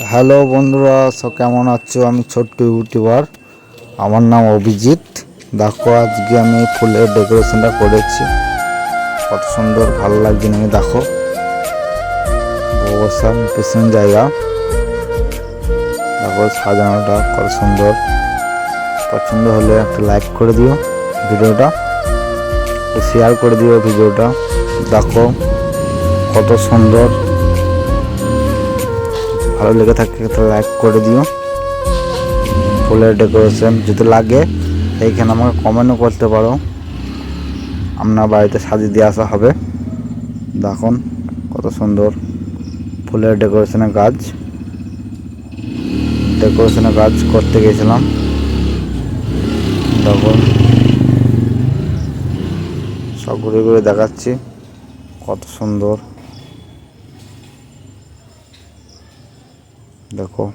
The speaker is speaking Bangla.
হ্যালো বন্ধুরা, কেমন আছো? আমি ছোট্ট ইউটিউবার, আমার নাম অভিজিৎ। দেখো, আজকে আমি ফুলের ডেকোরেশনটা করেছি, কত সুন্দর ভালো লাগছে নাকি দেখো। অবশ্যই পিছন জায়গা দেখো, সাজানোটা কত সুন্দর। পছন্দ হলে একটা লাইক করে দিও ভিডিওটা, শেয়ার করে দিও ভিডিওটা। দেখো কত সুন্দর, ভালো লেগে থাকে লাইক করে দিও। ফুলের ডেকোরেশন যদি লাগে এইখানে আমাকে কমেন্টও করতে পারো, আপনার বাড়িতে সাজিয়ে দিয়ে আসা হবে। দেখুন কত সুন্দর ফুলের ডেকোরেশনের কাজ করতে গেছিলাম। দেখুন সব ঘুরে ঘুরে দেখাচ্ছি, কত সুন্দর দেখো।